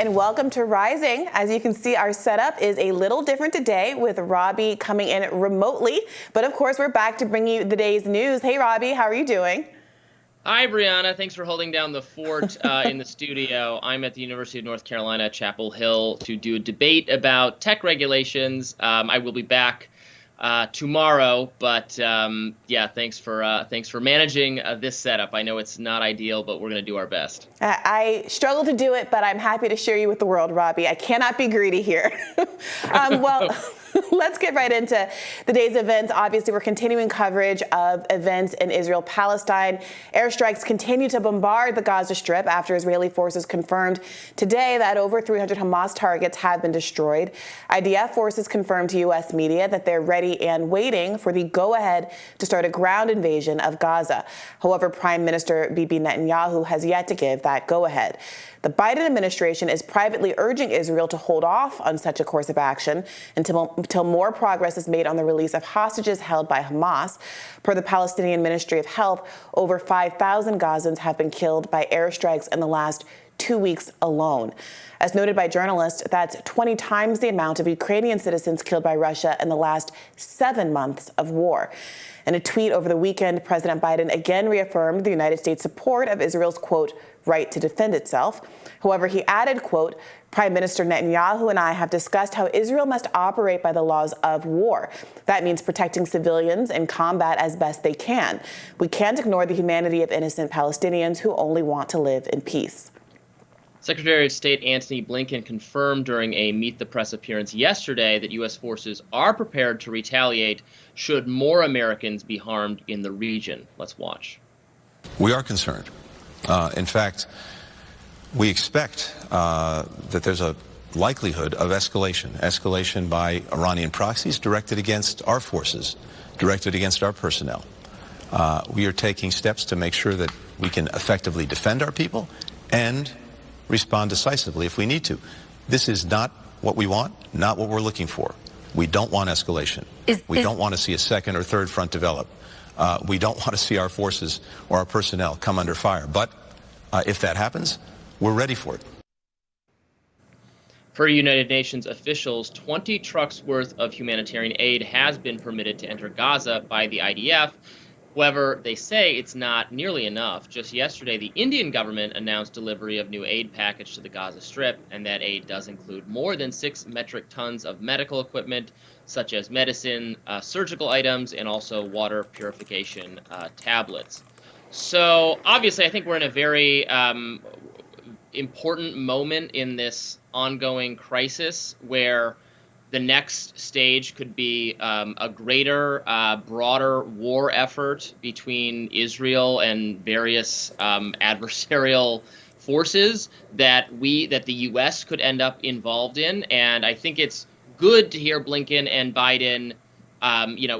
and welcome to Rising. As you can see, our setup is a little different today with Robby coming in remotely. But of course, we're back to bring you the day's news. Hey, Robby, how are you doing? Hi, Briahna. Thanks for holding down the fort in the studio. I'm at the University of North Carolina, Chapel Hill, to do a debate about tech regulations. I will be back tomorrow, but yeah, thanks for managing this setup. I know it's not ideal, but we're going to do our best. I struggle to do it, but I'm happy to share you with the world, Robby. I cannot be greedy here. Well, let's get right into the day's events. Obviously, we're continuing coverage of events in Israel-Palestine. Airstrikes continue to bombard the Gaza Strip after Israeli forces confirmed today that over 300 Hamas targets have been destroyed. IDF forces confirmed to U.S. media that they're ready and waiting for the go-ahead to start a ground invasion of Gaza. However, Prime Minister Bibi Netanyahu has yet to give that go-ahead. The Biden administration is privately urging Israel to hold off on such a course of action until more progress is made on the release of hostages held by Hamas. Per the Palestinian Ministry of Health, over 5,000 Gazans have been killed by airstrikes in the last 2 weeks alone. As noted by journalists, that's 20 times the amount of Ukrainian citizens killed by Russia in the last 7 months of war. In a tweet over the weekend, President Biden again reaffirmed the United States' support of Israel's, quote, right to defend itself. However, he added, quote, Prime Minister Netanyahu and I have discussed how Israel must operate by the laws of war. That means protecting civilians in combat as best they can. We can't ignore the humanity of innocent Palestinians who only want to live in peace. Secretary of State Antony Blinken confirmed during a Meet the Press appearance yesterday that U.S. forces are prepared to retaliate should more Americans be harmed in the region. Let's watch. We are concerned. In fact, we expect that there's a likelihood of escalation by Iranian proxies directed against our forces, directed against our personnel. We are taking steps to make sure that we can effectively defend our people and respond decisively if we need to. This is not what we want, not what we're looking for. We don't want escalation. We don't want to see a second or third front develop. We don't want to see our forces or our personnel come under fire. But if that happens, we're ready for it. Per United Nations officials, 20 trucks worth of humanitarian aid has been permitted to enter Gaza by the IDF. However, they say it's not nearly enough. Just yesterday, the Indian government announced delivery of new aid package to the Gaza Strip, and that aid does include more than 6 metric tons of medical equipment, such as medicine, surgical items, and also water purification tablets. So, obviously, I think we're in a very important moment in this ongoing crisis where the next stage could be a greater, broader war effort between Israel and various adversarial forces that the U.S. could end up involved in. And I think it's good to hear Blinken and Biden,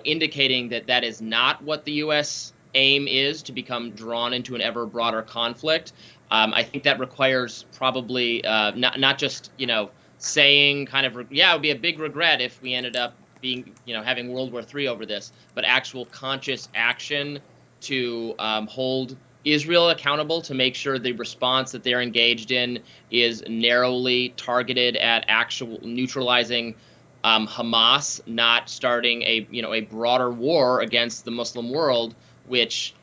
indicating that that is not what the U.S. aim is, to become drawn into an ever broader conflict. I think that requires probably not just saying kind of, yeah, it would be a big regret if we ended up being, having World War III over this, but actual conscious action to hold Israel accountable, to make sure the response that they're engaged in is narrowly targeted at actual neutralizing Hamas, not starting a broader war against the Muslim world, which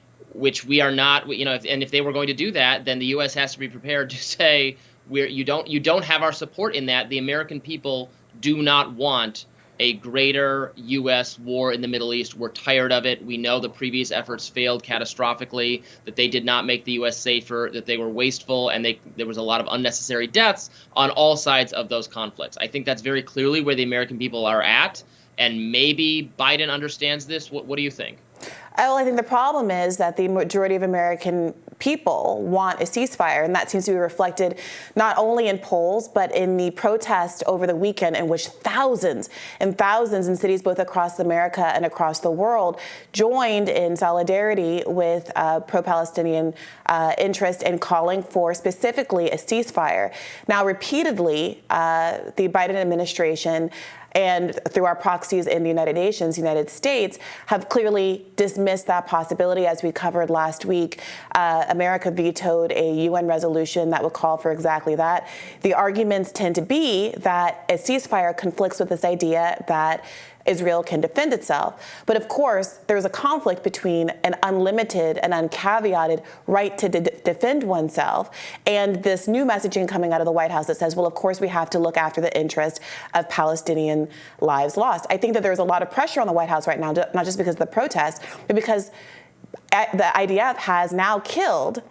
we are not, and if they were going to do that, then the U.S. has to be prepared to say, you don't have our support in that. The American people do not want a greater U.S. war in the Middle East. We're tired of it. We know the previous efforts failed catastrophically, that they did not make the U.S. safer, that they were wasteful, and there was a lot of unnecessary deaths on all sides of those conflicts. I think that's very clearly where the American people are at, and maybe Biden understands this. What do you think? Well, I think the problem is that the majority of American people want a ceasefire, and that seems to be reflected not only in polls, but in the protest over the weekend, in which thousands and thousands in cities both across America and across the world joined in solidarity with pro-Palestinian interest in calling for specifically a ceasefire. Now, repeatedly, the Biden administration and through our proxies in the United Nations, United States, have clearly dismissed that possibility. As we covered last week, America vetoed a UN resolution that would call for exactly that. The arguments tend to be that a ceasefire conflicts with this idea that Israel can defend itself. But of course, there's a conflict between an unlimited and uncaveated right to defend oneself and this new messaging coming out of the White House that says, well, of course, we have to look after the interest of Palestinian lives lost. I think that there's a lot of pressure on the White House right now, not just because of the protests, but because the IDF has now killed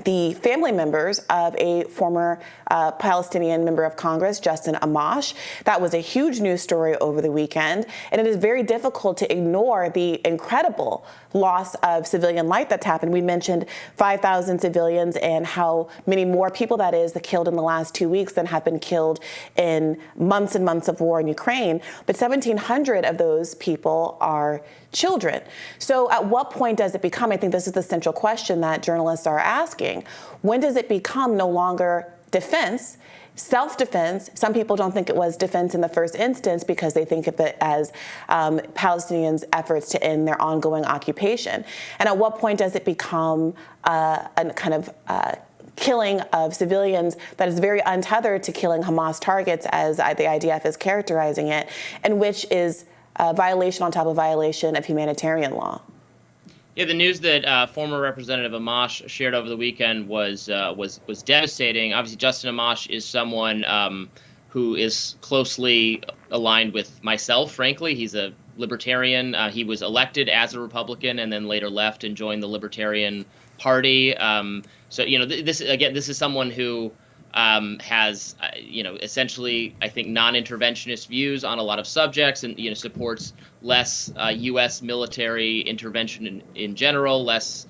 the family members of a former Palestinian member of Congress, Justin Amash. That was a huge news story over the weekend, and it is very difficult to ignore the incredible loss of civilian life that's happened. We mentioned 5,000 civilians and how many more people that is that killed in the last 2 weeks than have been killed in months and months of war in Ukraine. But 1,700 of those people are children. So at what point does it become, I think this is the central question that journalists are asking, when does it become no longer defense, self-defense? Some people don't think it was defense in the first instance because they think of it as Palestinians' efforts to end their ongoing occupation. And at what point does it become a kind of killing of civilians that is very untethered to killing Hamas targets, as the IDF is characterizing it, and which is a violation on top of violation of humanitarian law? Yeah, the news that former Representative Amash shared over the weekend was devastating. Obviously, Justin Amash is someone who is closely aligned with myself. Frankly, he's a libertarian. He was elected as a Republican and then later left and joined the Libertarian Party. So this is someone who has essentially, I think, non-interventionist views on a lot of subjects, and supports less U.S. military intervention in general, less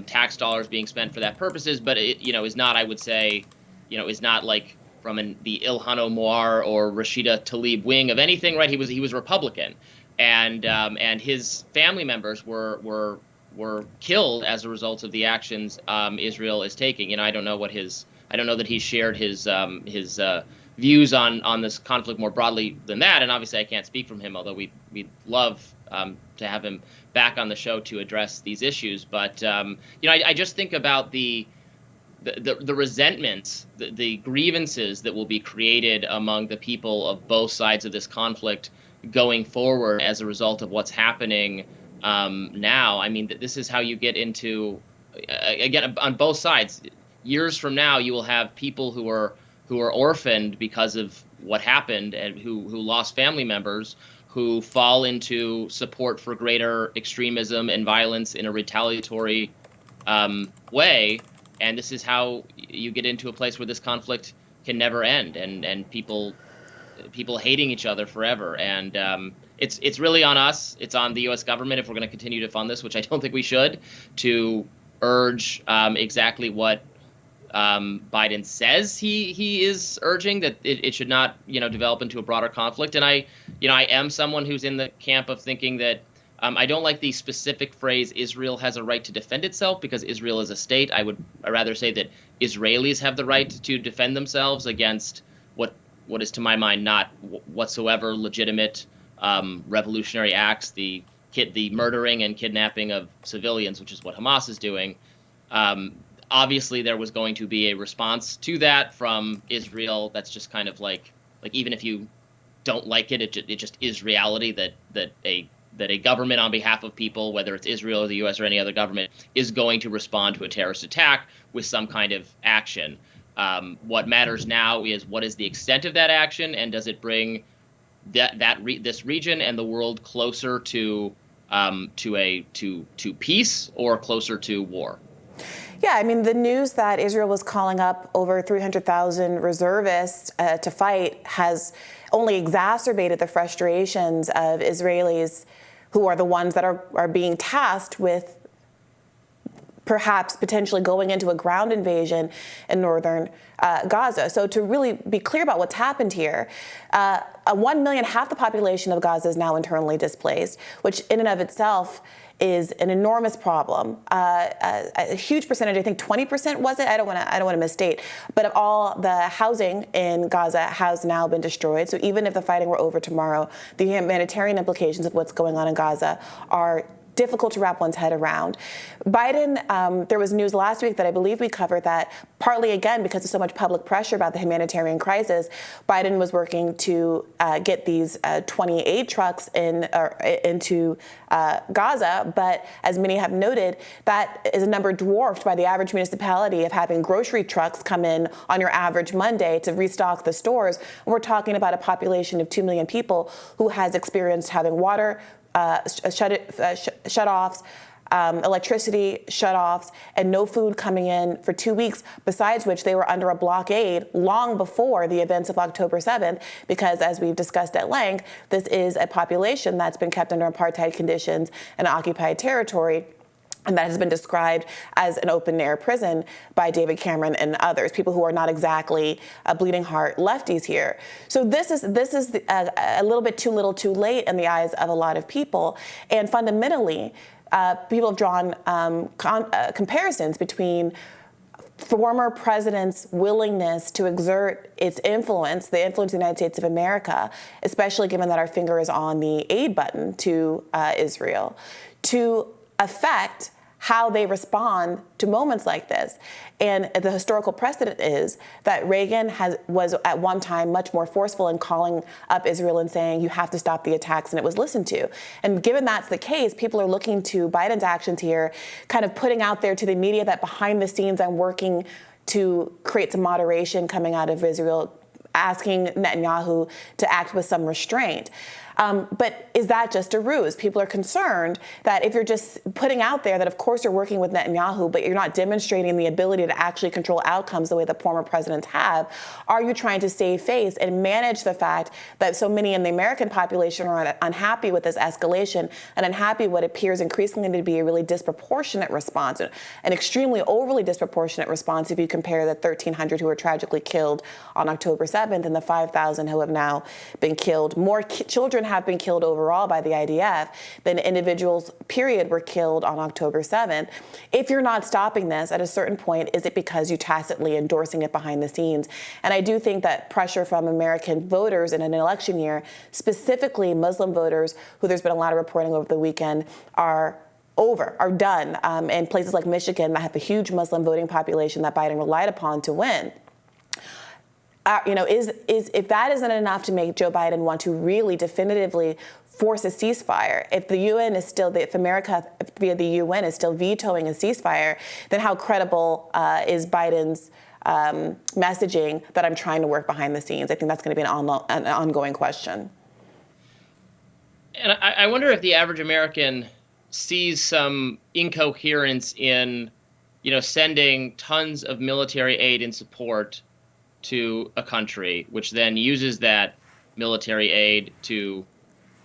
tax dollars being spent for that purposes. But it is not, I would say, is not like from the Ilhan Omar or Rashida Tlaib wing of anything, right? He was Republican, and his family members were killed as a result of the actions Israel is taking. I don't know that he shared his views on this conflict more broadly than that, and obviously I can't speak from him, although we'd love to have him back on the show to address these issues. But I just think about the resentments, the grievances that will be created among the people of both sides of this conflict going forward as a result of what's happening now. I mean, this is how you get into, again, on both sides. Years from now, you will have people who are orphaned because of what happened and who lost family members, who fall into support for greater extremism and violence in a retaliatory way. And this is how you get into a place where this conflict can never end, and people hating each other forever. And it's really on us. It's on the U.S. government, if we're going to continue to fund this, which I don't think we should, to urge exactly what Biden says he is urging, that it should not develop into a broader conflict. And I am someone who's in the camp of thinking that I don't like the specific phrase Israel has a right to defend itself, because Israel is a state. I'd rather say that Israelis have the right to defend themselves against what is, to my mind, not whatsoever legitimate revolutionary acts, the murdering and kidnapping of civilians, which is what Hamas is doing. Obviously, there was going to be a response to that from Israel. That's just kind of like even if you don't like it, it just is reality that a government on behalf of people, whether it's Israel or the U.S. or any other government, is going to respond to a terrorist attack with some kind of action. What matters now is what is the extent of that action, and does it bring this region and the world closer to peace or closer to war? Yeah, I mean, the news that Israel was calling up over 300,000 reservists to fight has only exacerbated the frustrations of Israelis, who are the ones that are being tasked with perhaps potentially going into a ground invasion in northern Gaza. So to really be clear about what's happened here, 1 million, half the population of Gaza is now internally displaced, which in and of itself is an enormous problem. A huge percentage, I think 20% was it? I don't want to misstate, but of all the housing in Gaza has now been destroyed. So even if the fighting were over tomorrow, the humanitarian implications of what's going on in Gaza are difficult to wrap one's head around. Biden, there was news last week that I believe we covered that partly, again, because of so much public pressure about the humanitarian crisis, Biden was working to get these 28 trucks into Gaza. But as many have noted, that is a number dwarfed by the average municipality of having grocery trucks come in on your average Monday to restock the stores. We're talking about a population of 2 million people who has experienced having water shut-offs, electricity shut-offs, and no food coming in for 2 weeks, besides which they were under a blockade long before the events of October 7th, because as we've discussed at length, this is a population that's been kept under apartheid conditions in occupied territory. And that has been described as an open-air prison by David Cameron and others, people who are not exactly bleeding heart lefties here. So this is a little bit too little too late in the eyes of a lot of people. And fundamentally, people have drawn comparisons between former president's willingness to exert its influence, the influence of the United States of America, especially given that our finger is on the aid button to Israel, to affect how they respond to moments like this. And the historical precedent is that Reagan was at one time much more forceful in calling up Israel and saying, you have to stop the attacks, and it was listened to. And given that's the case, people are looking to Biden's actions here, kind of putting out there to the media that behind the scenes I'm working to create some moderation coming out of Israel, asking Netanyahu to act with some restraint. But is that just a ruse? People are concerned that if you're just putting out there that, of course, you're working with Netanyahu, but you're not demonstrating the ability to actually control outcomes the way the former presidents have, are you trying to save face and manage the fact that so many in the American population are unhappy with this escalation and unhappy what appears increasingly to be a really disproportionate response, an extremely overly disproportionate response if you compare the 1,300 who were tragically killed on October 7th and the 5,000 who have now been killed. More children have been killed overall by the IDF than individuals, period, were killed on October 7th. If you're not stopping this at a certain point, is it because you tacitly endorsing it behind the scenes? And I do think that pressure from American voters in an election year, specifically Muslim voters, who there's been a lot of reporting over the weekend, are done. In places like Michigan that have a huge Muslim voting population that Biden relied upon to win. If that isn't enough to make Joe Biden want to really definitively force a ceasefire, if the UN is still, if America via the UN is still vetoing a ceasefire, then how credible is Biden's messaging that I'm trying to work behind the scenes? I think that's going to be an ongoing question. And I wonder if the average American sees some incoherence in, sending tons of military aid and support to a country, which then uses that military aid to,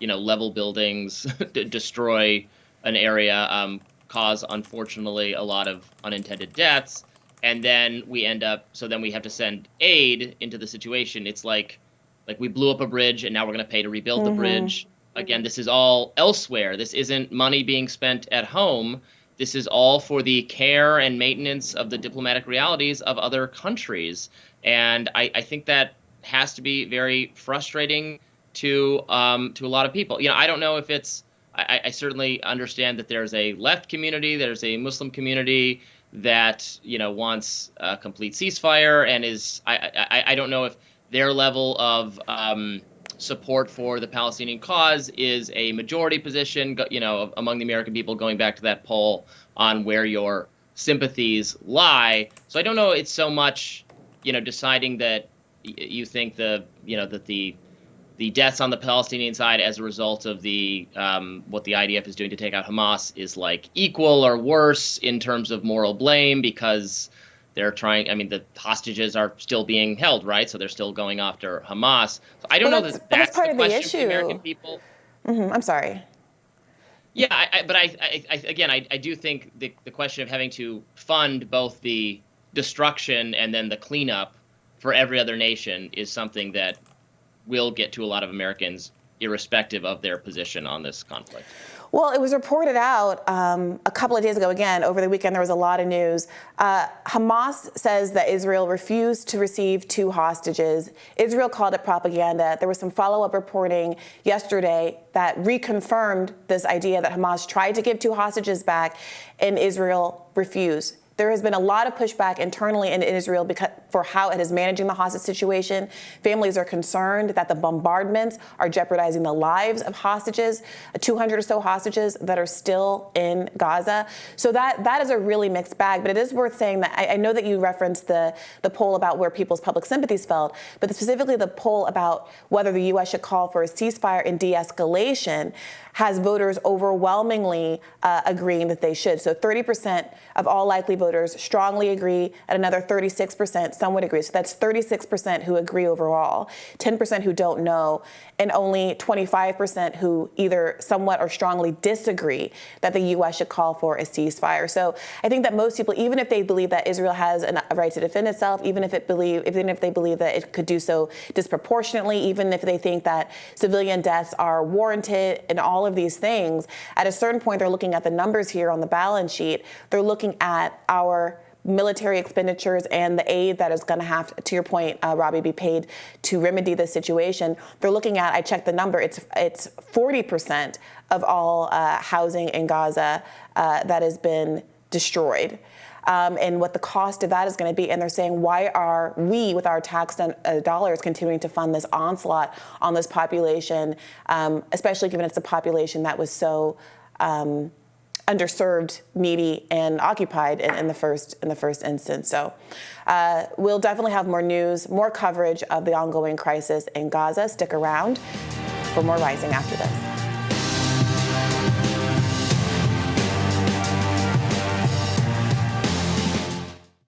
level buildings, destroy an area, cause, unfortunately, a lot of unintended deaths. And then we have to send aid into the situation. It's like we blew up a bridge and now we're going to pay to rebuild the bridge. Again, this is all elsewhere. This isn't money being spent at home. This is all for the care and maintenance of the diplomatic realities of other countries. And I think that has to be very frustrating to a lot of people. I don't know if it's I certainly understand that there's a left community, there's a Muslim community that wants a complete ceasefire and is I don't know if their level of support for the Palestinian cause is a majority position, among the American people, going back to that poll on where your sympathies lie. So I don't know it's so much deciding that you think that the deaths on the Palestinian side as a result of the what the IDF is doing to take out Hamas is like equal or worse in terms of moral blame because they're trying. I mean, the hostages are still being held, right? So they're still going after Hamas. So I don't know that that's part the of the question issue. for the American people. I'm sorry. Yeah, but I do think the question of having to fund both the destruction and then the cleanup for every other nation is something that will get to a lot of Americans, irrespective of their position on this conflict. Well, it was reported out a couple of days ago, again, over the weekend, there was a lot of news. Hamas says that Israel refused to receive 2 hostages. Israel called it propaganda. There was some follow-up reporting yesterday that reconfirmed this idea that Hamas tried to give 2 hostages back and Israel refused. There has been a lot of pushback internally in Israel for how it is managing the hostage situation. Families are concerned that the bombardments are jeopardizing the lives of hostages, 200 or so hostages that are still in Gaza. So that is a really mixed bag. But it is worth saying that I know that you referenced the poll about where people's public sympathies felt, but specifically the poll about whether the U.S. should call for a ceasefire and de-escalation has voters overwhelmingly agreeing that they should. So 30% of all likely voters strongly agree, and another 36% some would agree. So that's 36% who agree overall, 10% who don't know, and only 25% who either somewhat or strongly disagree that the U.S. should call for a ceasefire. So I think that most people, even if they believe that Israel has a right to defend itself, even if they believe that it could do so disproportionately, even if they think that civilian deaths are warranted and all of these things, at a certain point they're looking at the numbers here on the balance sheet. They're looking at our military expenditures and the aid that is going to have to your point, Robby, be paid to remedy this situation. They're looking at, I checked the number, it's 40% of all housing in Gaza that has been destroyed. And what the cost of that is going to be. And they're saying, why are we, with our tax dollars, continuing to fund this onslaught on this population, especially given it's a population that was so underserved, needy, and occupied in the first instance. So we'll definitely have more news, more coverage of the ongoing crisis in Gaza. Stick around for more Rising after this.